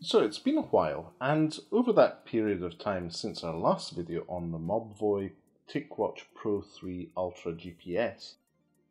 So it's been a while, and over that period of time since our last video on the Mobvoi TicWatch Pro 3 Ultra GPS,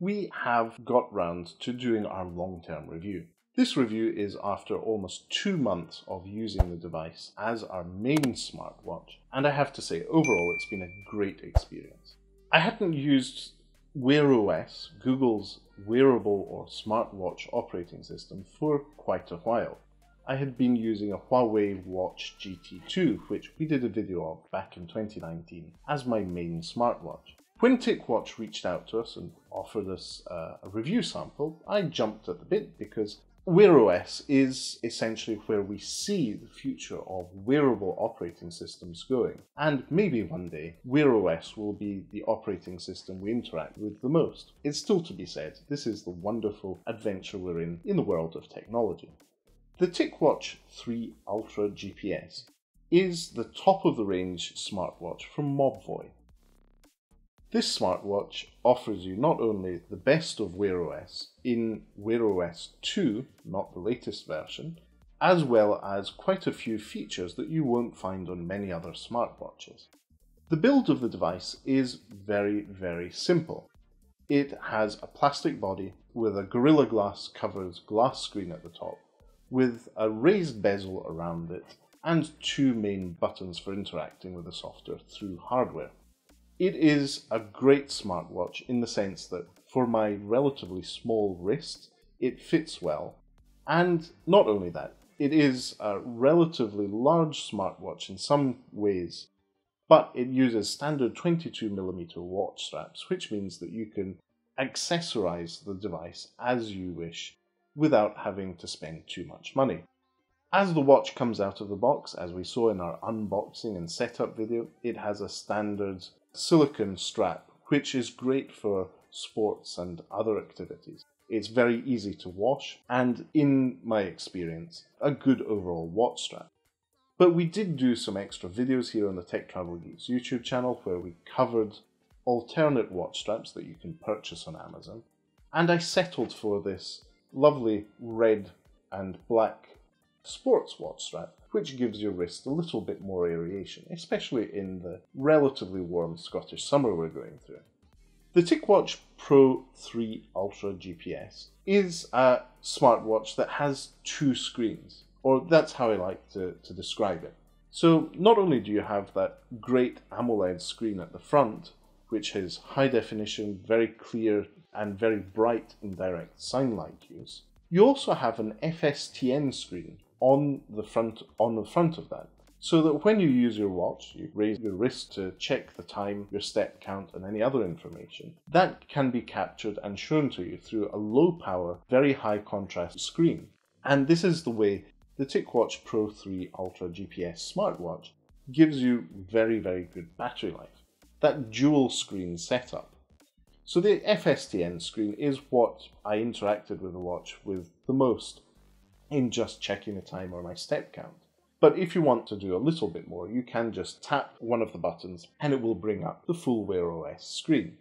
we have got round to doing our long-term review. This review is after almost 2 months of using the device as our main smartwatch, and I have to say, overall it's been a great experience. I hadn't used Wear OS, Google's wearable or smartwatch operating system, for quite a while. I had been using a Huawei Watch GT2, which we did a video of back in 2019, as my main smartwatch. When TicWatch reached out to us and offered us a review sample, I jumped at the bit because Wear OS is essentially where we see the future of wearable operating systems going. And maybe one day, Wear OS will be the operating system we interact with the most. It's still to be said, this is the wonderful adventure we're in the world of technology. The TicWatch 3 Ultra GPS is the top-of-the-range smartwatch from Mobvoi. This smartwatch offers you not only the best of Wear OS in Wear OS 2, not the latest version, as well as quite a few features that you won't find on many other smartwatches. The build of the device is very simple. It has a plastic body with a Gorilla Glass covered glass screen at the top, with a raised bezel around it and 2 main buttons for interacting with the software through hardware. It is a great smartwatch in the sense that for my relatively small wrist, it fits well, and not only that, it is a relatively large smartwatch in some ways, but it uses standard 22mm watch straps, which means that you can accessorize the device as you wish without having to spend too much money. As the watch comes out of the box, as we saw in our unboxing and setup video, it has a standard silicone strap, which is great for sports and other activities. It's very easy to wash, and in my experience, a good overall watch strap. But we did do some extra videos here on the Tech Travel Geeks YouTube channel where we covered alternate watch straps that you can purchase on Amazon, and I settled for this lovely red and black sports watch strap, which gives your wrist a little bit more aeration, especially in the relatively warm Scottish summer we're going through. The TicWatch Pro 3 Ultra GPS is a smartwatch that has 2 screens, or that's how I like to describe it. So not only do you have that great AMOLED screen at the front, which is high definition, very clear, and very bright in direct sunlight use, you also have an FSTN screen on the front of that, so that when you use your watch, you raise your wrist to check the time, your step count, and any other information, that can be captured and shown to you through a low power, very high contrast screen. And this is the way the TicWatch Pro 3 Ultra GPS smartwatch gives you very good battery life. That dual screen setup. So the FSTN screen is what I interacted with the watch with the most in just checking the time or my step count. But if you want to do a little bit more, you can just tap one of the buttons and it will bring up the full Wear OS screen.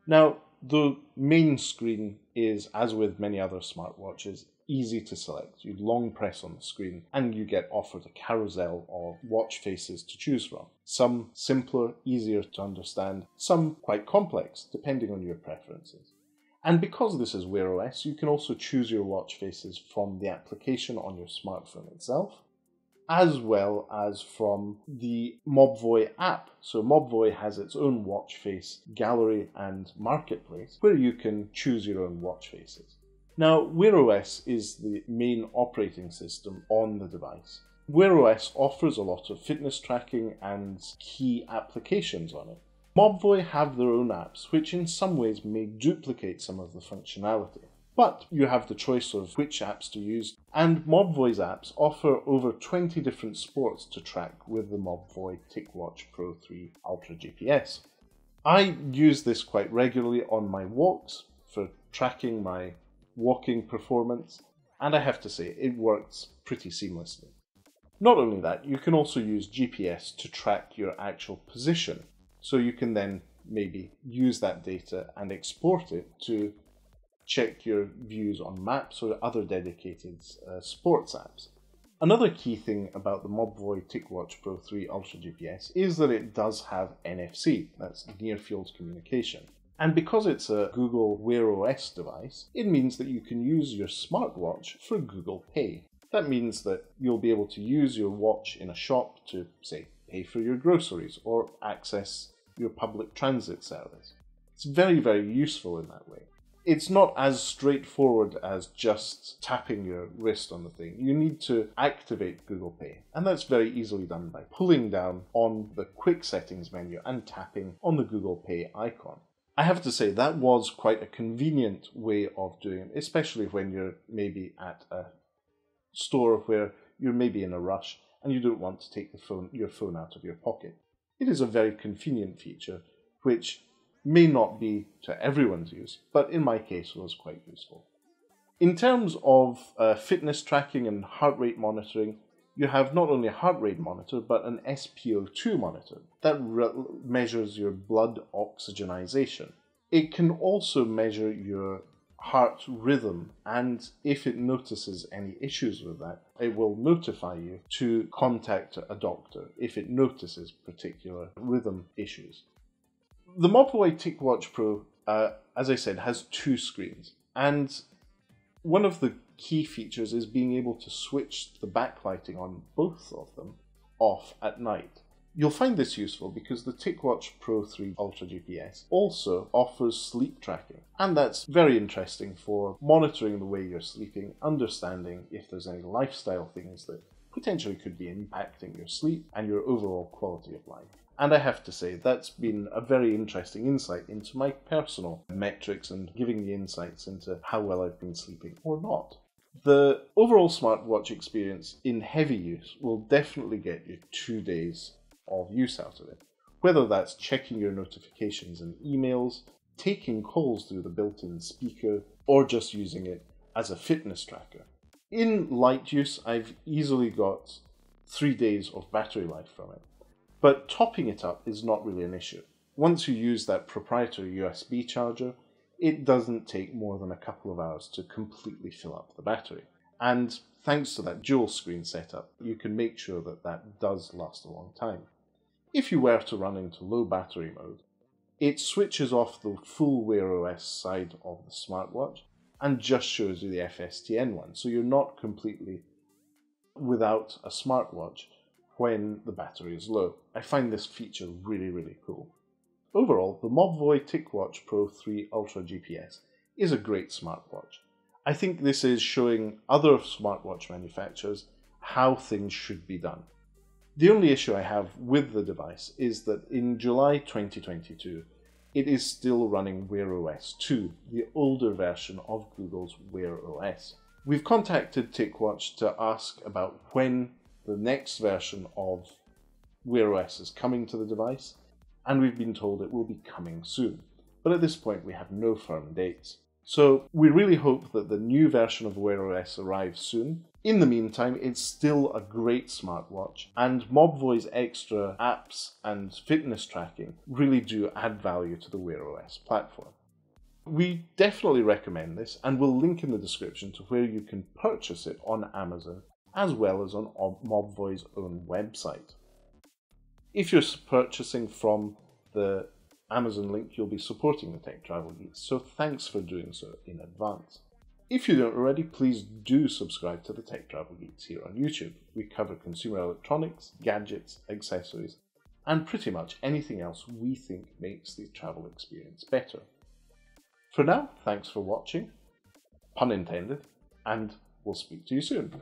Now, the main screen is, as with many other smartwatches, easy to select. You long press on the screen and you get offered a carousel of watch faces to choose from. Some simpler, easier to understand, some quite complex, depending on your preferences. And because this is Wear OS, you can also choose your watch faces from the application on your smartphone itself, as well as from the Mobvoi app. So Mobvoi has its own watch face gallery and marketplace where you can choose your own watch faces. Now, Wear OS is the main operating system on the device. Wear OS offers a lot of fitness tracking and key applications on it. Mobvoi have their own apps, which in some ways may duplicate some of the functionality. But you have the choice of which apps to use, and Mobvoi's apps offer over 20 different sports to track with the Mobvoi TicWatch Pro 3 Ultra GPS. I use this quite regularly on my walks for tracking my walking performance, and I have to say it works pretty seamlessly. Not only that, you can also use GPS to track your actual position, so you can then maybe use that data and export it to check your views on maps or other dedicated sports apps. Another key thing about the Mobvoi TicWatch Pro 3 Ultra GPS is that it does have NFC, that's Near Field Communication. And because it's a Google Wear OS device, it means that you can use your smartwatch for Google Pay. That means that you'll be able to use your watch in a shop to, say, pay for your groceries or access your public transit service. It's very, very useful in that way. It's not as straightforward as just tapping your wrist on the thing. You need to activate Google Pay, and that's very easily done by pulling down on the Quick Settings menu and tapping on the Google Pay icon. I have to say that was quite a convenient way of doing it, especially when you're maybe at a store where you're maybe in a rush and you don't want to take your phone out of your pocket. It is a very convenient feature which may not be to everyone's use, but in my case was quite useful. In terms of fitness tracking and heart rate monitoring, you have not only a heart rate monitor, but an SpO2 monitor that measures your blood oxygenization. It can also measure your heart rhythm, and if it notices any issues with that, it will notify you to contact a doctor if it notices particular rhythm issues. The Mobvoi TicWatch Pro, as I said, has two screens, and one of the key features is being able to switch the backlighting on both of them off at night. You'll find this useful because the TicWatch Pro 3 Ultra GPS also offers sleep tracking, and that's very interesting for monitoring the way you're sleeping, understanding if there's any lifestyle things that potentially could be impacting your sleep and your overall quality of life. And I have to say, that's been a very interesting insight into my personal metrics and giving me insights into how well I've been sleeping or not. The overall smartwatch experience in heavy use will definitely get you 2 days of use out of it. Whether that's checking your notifications and emails, taking calls through the built-in speaker, or just using it as a fitness tracker. In light use, I've easily got 3 days of battery life from it. But topping it up is not really an issue. Once you use that proprietary USB charger, it doesn't take more than a couple of hours to completely fill up the battery. And thanks to that dual screen setup, you can make sure that that does last a long time. If you were to run into low battery mode, it switches off the full Wear OS side of the smartwatch and just shows you the FSTN one, so you're not completely without a smartwatch when the battery is low. I find this feature really, really cool. Overall, the Mobvoi TicWatch Pro 3 Ultra GPS is a great smartwatch. I think this is showing other smartwatch manufacturers how things should be done. The only issue I have with the device is that in July 2022, it is still running Wear OS 2, the older version of Google's Wear OS. We've contacted TicWatch to ask about when the next version of Wear OS is coming to the device, and we've been told it will be coming soon. But at this point we have no firm dates. So we really hope that the new version of Wear OS arrives soon. In the meantime, it's still a great smartwatch, and Mobvoi's extra apps and fitness tracking really do add value to the Wear OS platform. We definitely recommend this, and we'll link in the description to where you can purchase it on Amazon as well as on Mobvoi's own website. If you're purchasing from the Amazon link, you'll be supporting the Tech Travel Geeks, so thanks for doing so in advance. If you don't already, please do subscribe to the Tech Travel Geeks here on YouTube. We cover consumer electronics, gadgets, accessories, and pretty much anything else we think makes the travel experience better. For now, thanks for watching, pun intended, and we'll speak to you soon.